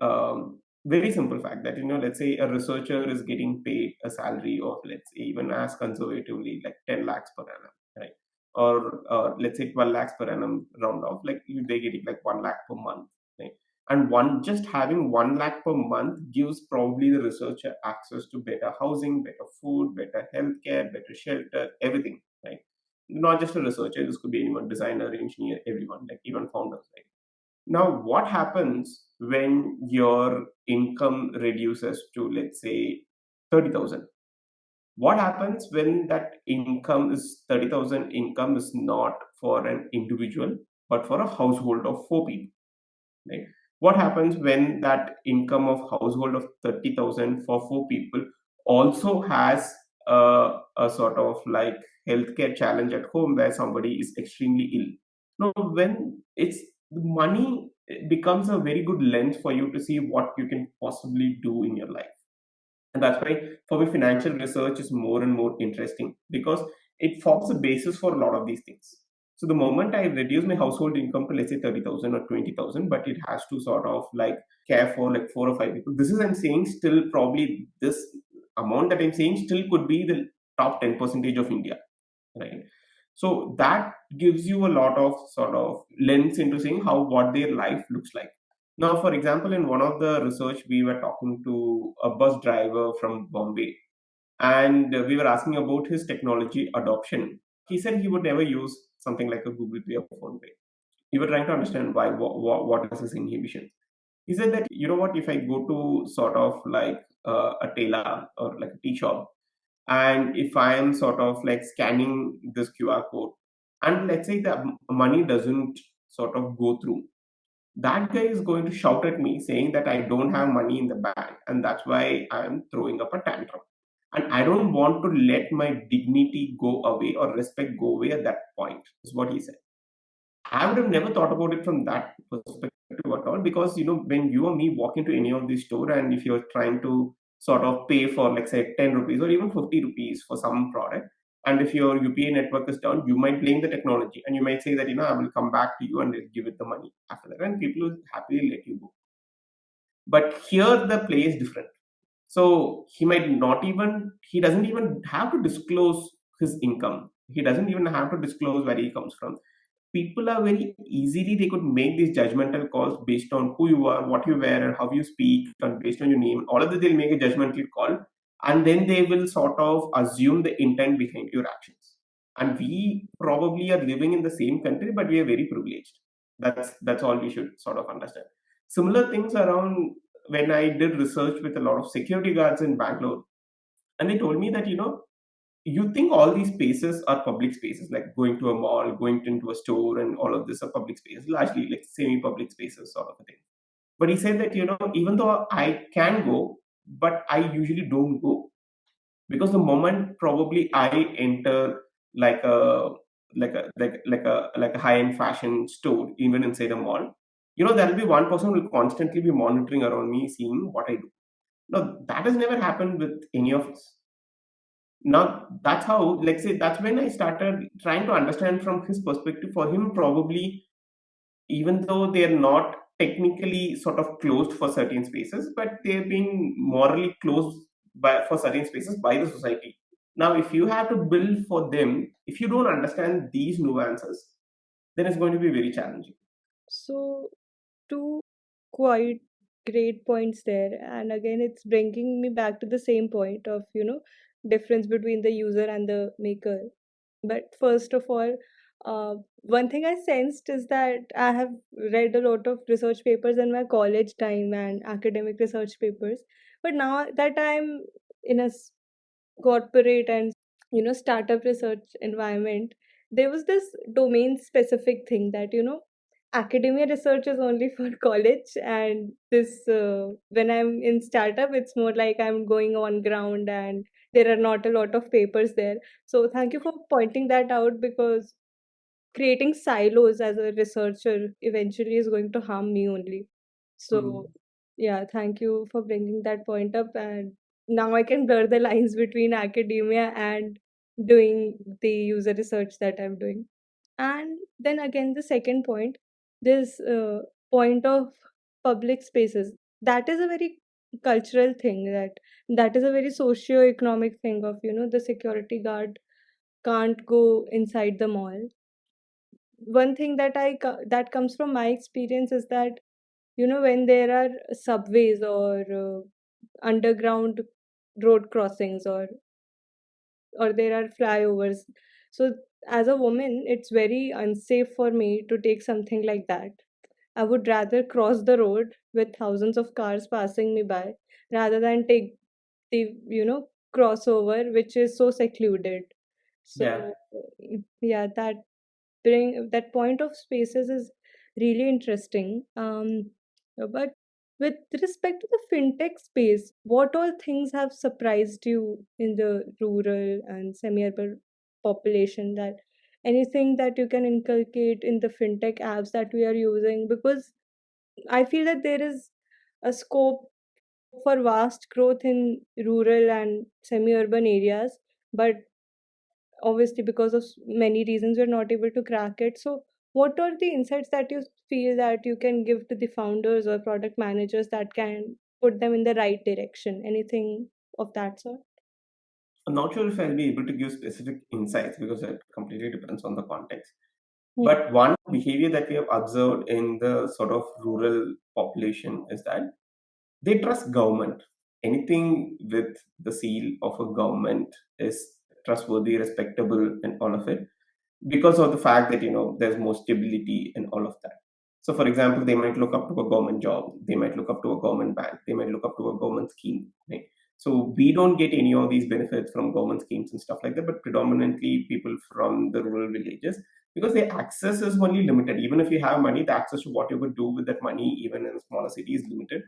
very simple fact that let's say a researcher is getting paid a salary of let's say even as conservatively like 10 lakhs per annum, right? or let's say 12 lakhs per annum round off, like they're getting like 1 lakh per month, right? And one just having 1 lakh per month gives probably the researcher access to better housing, better food, better healthcare, better shelter, everything, right? Not just a researcher, this could be anyone, designer, engineer, everyone, like even founders, right? Now, what happens when your income reduces to, let's say, 30,000? What happens when that income is 30,000 income is not for an individual, but for a household of four people? Right? What happens when that income of household of 30,000 for four people also has a sort of like healthcare challenge at home where somebody is extremely ill? No, when it's the money, it becomes a very good lens for you to see what you can possibly do in your life. And that's why for me, financial research is more and more interesting because it forms a basis for a lot of these things. So the moment I reduce my household income to let's say 30,000 or 20,000, but it has to sort of like care for like four or five people. This is I'm saying still probably this amount that I'm saying still could be the top 10 percentage of India, right? So that gives you a lot of sort of lens into seeing how what their life looks like. Now, for example, in one of the research, we were talking to a bus driver from Bombay, and we were asking about his technology adoption. He said he would never use something like a Google Pay or Phone Pay. We were trying to understand why, what is his inhibition. He said that, you know what, if I go to sort of like a tailor or like a tea shop, and if I am sort of like scanning this QR code, and let's say the money doesn't sort of go through, that guy is going to shout at me saying that I don't have money in the bank and that's why I'm throwing up a tantrum. And I don't want to let my dignity go away or respect go away at that point, is what he said. I would have never thought about it from that perspective at all because, you know, when you or me walk into any of these store and if you're trying to sort of pay for, like, say, 10 rupees or even 50 rupees for some product, and if your UPI network is down, you might blame the technology and you might say that, you know, I will come back to you and give it the money after that. And people will happily let you go. But here the play is different. So he doesn't even have to disclose his income. He doesn't even have to disclose where he comes from. People are very easily, they could make these judgmental calls based on who you are, what you wear, and how you speak, and based on your name. All of this, they'll make a judgmental call, and then they will sort of assume the intent behind your actions. And we probably are living in the same country, but we are very privileged. That's all we should sort of understand. Similar things around when I did research with a lot of security guards in Bangalore, and they told me that, you know, you think all these spaces are public spaces, like going to a mall, going into a store, and all of this are public spaces, largely like semi-public spaces, sort of a thing. But he said that, you know, even though I can go, but I usually don't go because the moment probably I enter like a high-end fashion store, even inside a mall, you know, there will be one person who will constantly be monitoring around me, seeing what I do. Now that has never happened with any of us. Now that's how, like, say, that's when I started trying to understand from his perspective. For him, probably, even though they're not technically sort of closed for certain spaces, but they've been morally closed for certain spaces by the society. Now if you have to build for them, if you don't understand these nuances, then it's going to be very challenging. So, two quite great points there. And again, it's bringing me back to the same point of, difference between the user and the maker. But first of all, one thing I sensed is that I have read a lot of research papers in my college time and academic research papers. But now that I'm in a corporate and startup research environment, there was this domain specific thing that academia research is only for college, and this when I'm in startup, it's more like I'm going on ground and there are not a lot of papers there. So thank you for pointing that out, because creating silos as a researcher eventually is going to harm me only. So, yeah, thank you for bringing that point up. And now I can blur the lines between academia and doing the user research that I'm doing. And then again, the second point, this point of public spaces, that is a very cultural thing, that is a very socio-economic thing of the security guard can't go inside the mall. One thing that that comes from my experience is that, when there are subways or underground road crossings, or there are flyovers, so as a woman it's very unsafe for me to take something like that. I would rather cross the road with thousands of cars passing me by rather than take the crossover which is so secluded. So Yeah. yeah, that point of spaces is really interesting. But with respect to the fintech space, what all things have surprised you in the rural and semi-urban population, that anything that you can inculcate in the fintech apps that we are using? Because I feel that there is a scope for vast growth in rural and semi-urban areas, but obviously because of many reasons we're not able to crack it. So what are the insights that you feel that you can give to the founders or product managers that can put them in the right direction? Anything of that sort? I'm not sure if I'll be able to give specific insights because it completely depends on the context. Hmm. But one behavior that we have observed in the sort of rural population is that they trust government. Anything with the seal of a government is trustworthy, respectable, and all of it, because of the fact that there's more stability and all of that. So for example, they might look up to a government job, they might look up to a government bank, they might look up to a government scheme, right? So we don't get any of these benefits from government schemes and stuff like that, but predominantly people from the rural villages, because their access is only limited. Even if you have money, the access to what you could do with that money even in a smaller city is limited.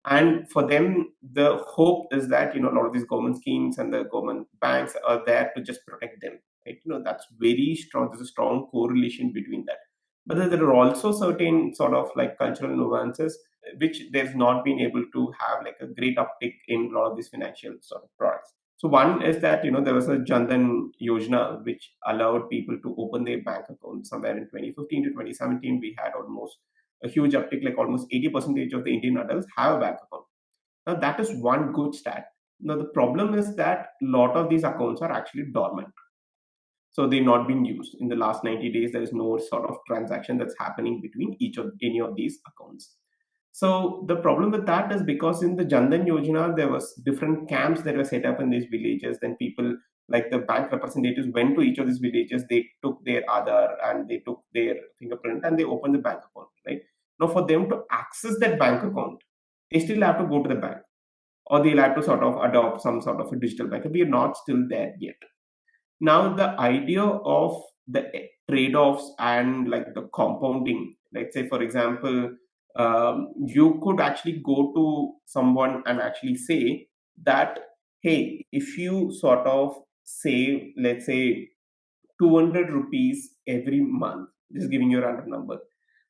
And for them, the hope is that a lot of these government schemes and the government banks are there to just protect them, right? That's very strong. There's a strong correlation between that. But then there are also certain sort of like cultural nuances which they've not been able to have like a great uptick in a lot of these financial sort of products. So one is that there was a Jan Dhan Yojana which allowed people to open their bank accounts somewhere in 2015 to 2017. We had almost a huge uptick, like almost 80% of the Indian adults have a bank account. Now that is one good stat. Now the problem is that a lot of these accounts are actually dormant. So they're not being used. In the last 90 days, there is no sort of transaction that's happening between each of any of these accounts. So the problem with that is because in the Jan Dhan Yojana, there was different camps that were set up in these villages. Then people like the bank representatives went to each of these villages. They took their Aadhaar and they took their fingerprint and they opened the bank account. Right now, for them to access that bank account, they still have to go to the bank, or they'll have to sort of adopt some sort of a digital bank. We are not still there yet. Now the idea of the trade-offs and like the compounding, let's say for example, you could actually go to someone and actually say that, hey, if you sort of save, let's say, 200 rupees every month, just giving you a random number,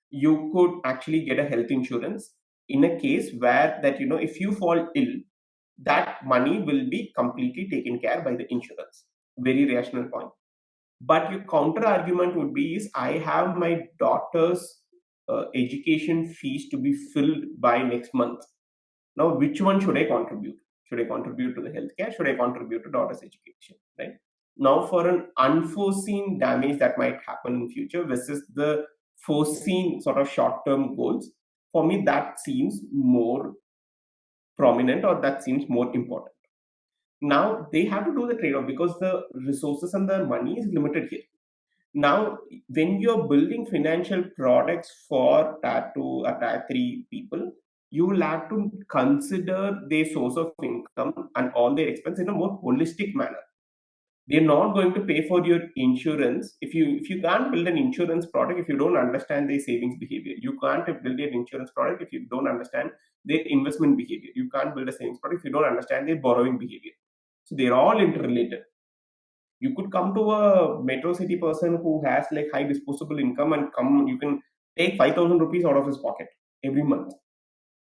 you could actually get a health insurance in a case where that if you fall ill, that money will be completely taken care by the insurance. Very rational point. But your counter argument would be is, I have my daughter's education fees to be filled by next month. Now, which one should I contribute? Should I contribute to the healthcare? Should I contribute to daughter's education? Right now, for an unforeseen damage that might happen in future versus the foreseen sort of short-term goals, for me that seems more prominent, or that seems more important. Now they have to do the trade-off because the resources and the money is limited here. Now, when you're building financial products for Tier 2 or Tier 3 people, you will have to consider their source of income and all their expense in a more holistic manner. They're not going to pay for your insurance. If you can't build an insurance product if you don't understand their savings behavior. You can't build an insurance product if you don't understand their investment behavior. You can't build a savings product if you don't understand their borrowing behavior. So they're all interrelated. You could come to a metro city person who has like high disposable income and come, you can take 5,000 rupees out of his pocket every month,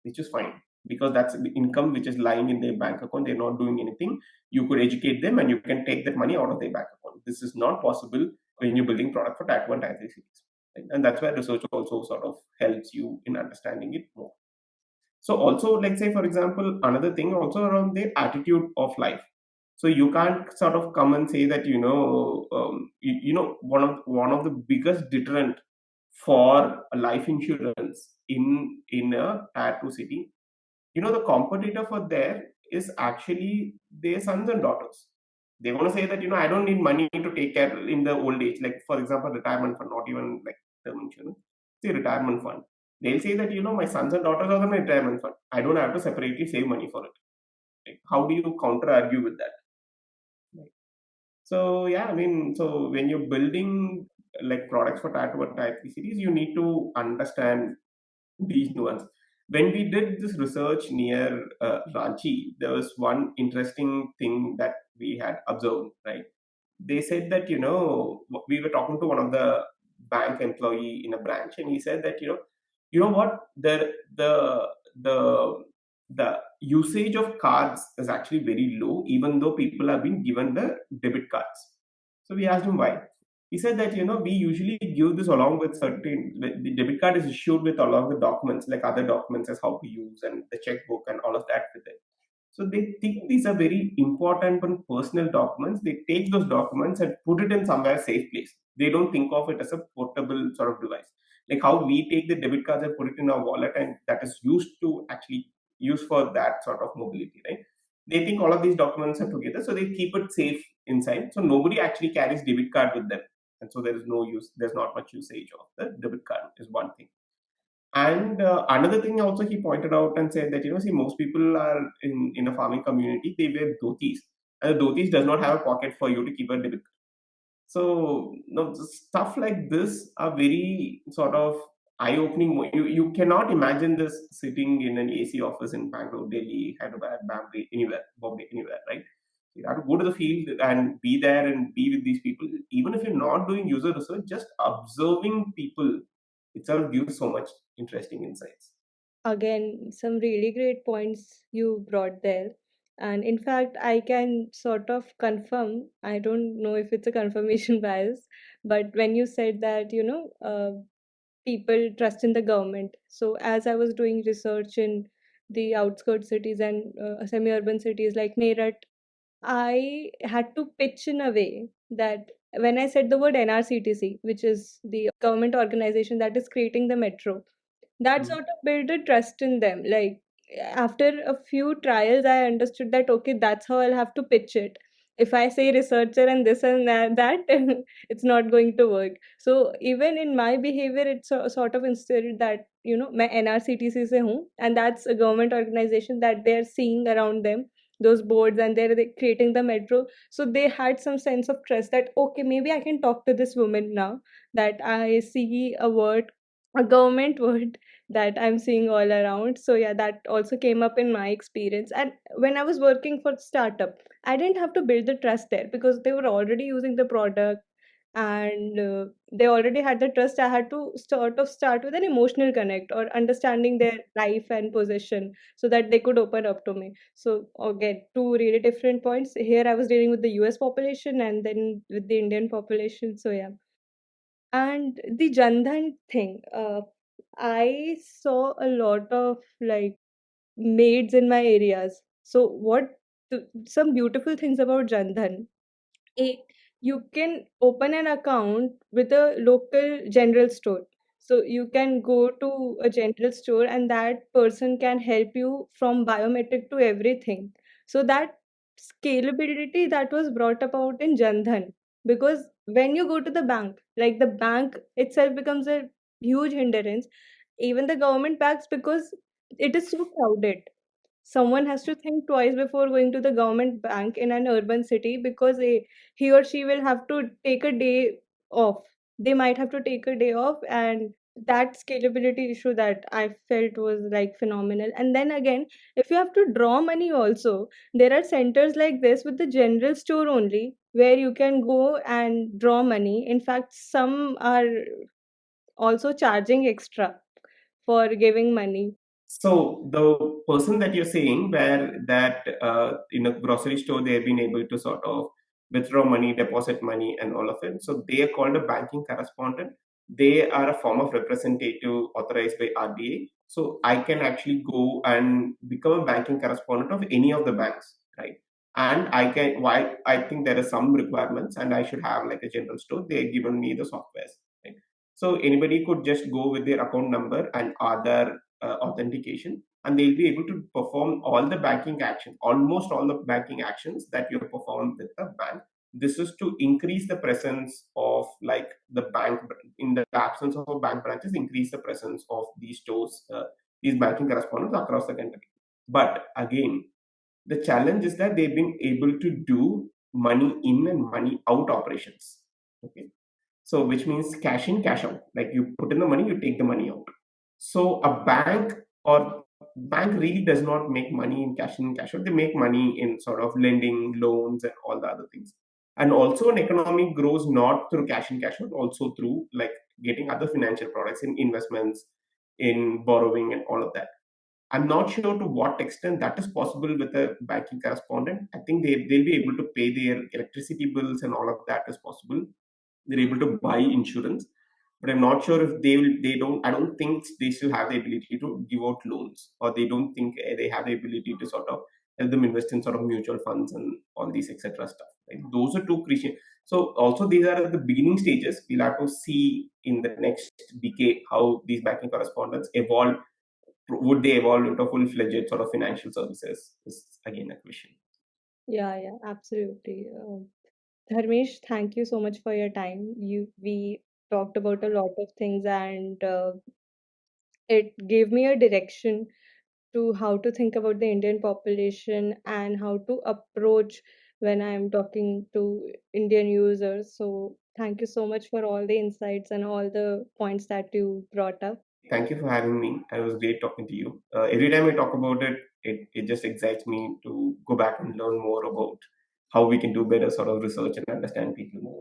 which is fine because that's the income which is lying in their bank account. They're not doing anything. You could educate them and you can take that money out of their bank account. This is not possible when you're building product for Tier 1, Tier 3 cities. Right? And that's where research also sort of helps you in understanding it more. So also, let's say, for example, another thing also around their attitude of life. So you can't sort of come and say that one of the biggest deterrent for life insurance in a tier two city, the competitor for there is actually their sons and daughters. They want to say that I don't need money to take care in the old age, like for example retirement fund, not even like term insurance, say retirement fund. They'll say that my sons and daughters are my retirement fund, I don't have to separately save money for it. Like, how do you counter argue with that? Right. So yeah, I mean, so when you're building like products for tier 2 or tier 3 cities, you need to understand these nuances. When we did this research near Ranchi, there was one interesting thing that we had observed, right? They said that, we were talking to one of the bank employee in a branch, and he said that, what, the, the usage of cards is actually very low, even though people have been given the debit cards. So we asked him why. He said that we usually give this along with the debit card is issued with along with documents like other documents as how to use and the checkbook and all of that with it. So they think these are very important and personal documents. They take those documents and put it in somewhere safe place. They don't think of it as a portable sort of device. Like how we take the debit cards and put it in our wallet, and that is used to actually use for that sort of mobility, right? They think all of these documents are together, so they keep it safe inside. So nobody actually carries debit card with them, and so there is no use. There's not much usage of the debit card. Is one thing. And another thing also he pointed out and said that, see, most people are in a farming community, they wear dhotis. And the dhotis does not have a pocket for you to keep a debit. So, stuff like this are very sort of eye-opening. You cannot imagine this sitting in an AC office in Bangalore, Delhi, Hyderabad, Bombay, anywhere, right? You have to go to the field and be there and be with these people. Even if you're not doing user research, just observing people itself gives so much interesting insights. Again, some really great points you brought there. And in fact, I can sort of confirm, I don't know if it's a confirmation bias, but when you said that, people trust in the government. So as I was doing research in the outskirts cities and semi-urban cities like Meerut, I had to pitch in a way that when I said the word NRCTC, which is the government organization that is creating the metro, that Mm. sort of built a trust in them. Like after a few trials, I understood that okay, that's how I'll have to pitch it. If I say researcher and this and that it's not going to work. So even in my behavior, it's sort of instilled that मैं NRCTC से हूँ, and that's a government organization that they're seeing around them, those boards, and they're creating the metro. So they had some sense of trust that okay, maybe I can talk to this woman now that I see a government word that I'm seeing all around. So yeah, that also came up in my experience. And when I was working for startup, I didn't have to build the trust there because they were already using the product, and they already had the trust. I had to sort of start with an emotional connect or understanding their life and position so that they could open up to me. So again, two really different points. Here I was dealing with the US population and then with the Indian population. So yeah. And the Jan Dhan thing, I saw a lot of like maids in my areas. So some beautiful things about Jan Dhan. A, you can open an account with a local general store. So you can go to a general store and that person can help you from biometric to everything. So that scalability that was brought about in Jan Dhan, because when you go to the bank, like the bank itself becomes a huge hindrance. Even the government banks, because it is so crowded, someone has to think twice before going to the government bank in an urban city because he or she will have to take a day off. They might have to take a day off, and that scalability issue that I felt was like phenomenal. And then again, if you have to draw money also, there are centers like this with the general store only where you can go and draw money. In fact, some are also charging extra for giving money. So the person that you're saying, where that in a grocery store they have been able to sort of withdraw money, deposit money, and all of it. So they are called a banking correspondent. They are a form of representative authorized by RBA. So I can actually go and become a banking correspondent of any of the banks, right? and I think there are some requirements, and I should have like a general store. They've given me the softwares. Right? So anybody could just go with their account number and other authentication, and they'll be able to perform all the banking action, almost all the banking actions that you perform with the bank. This is to increase the presence of like the bank in the absence of bank branches, increase the presence of these stores, these banking correspondents across the country. But again, the challenge is that they've been able to do money in and money out operations. Okay. So, which means cash in, cash out. Like you put in the money, you take the money out. So, a bank really does not make money in, cash out. They make money in sort of lending, loans, and all the other things. And also, an economy grows not through cash in, cash out, also through like getting other financial products in investments, in borrowing, and all of that. I'm not sure to what extent that is possible with a banking correspondent. I think they'll be able to pay their electricity bills and all of that is possible. They're able to buy insurance, but I'm not sure if I don't think they still have the ability to give out loans, or they don't think they have the ability to sort of help them invest in sort of mutual funds and all these etc. stuff. Right? Those are two Christian. So also these are at the beginning stages. We'll have to see in the next decade how these banking correspondents evolve. Would they evolve into full-fledged sort of financial services is again a question. Yeah, absolutely. Dharmesh, thank you so much for your time. We talked about a lot of things, and it gave me a direction to how to think about the Indian population and how to approach when I'm talking to Indian users. So thank you so much for all the insights and all the points that you brought up. Thank you for having me. It was great talking to you. Every time I talk about it just excites me to go back and learn more about how we can do better sort of research and understand people more.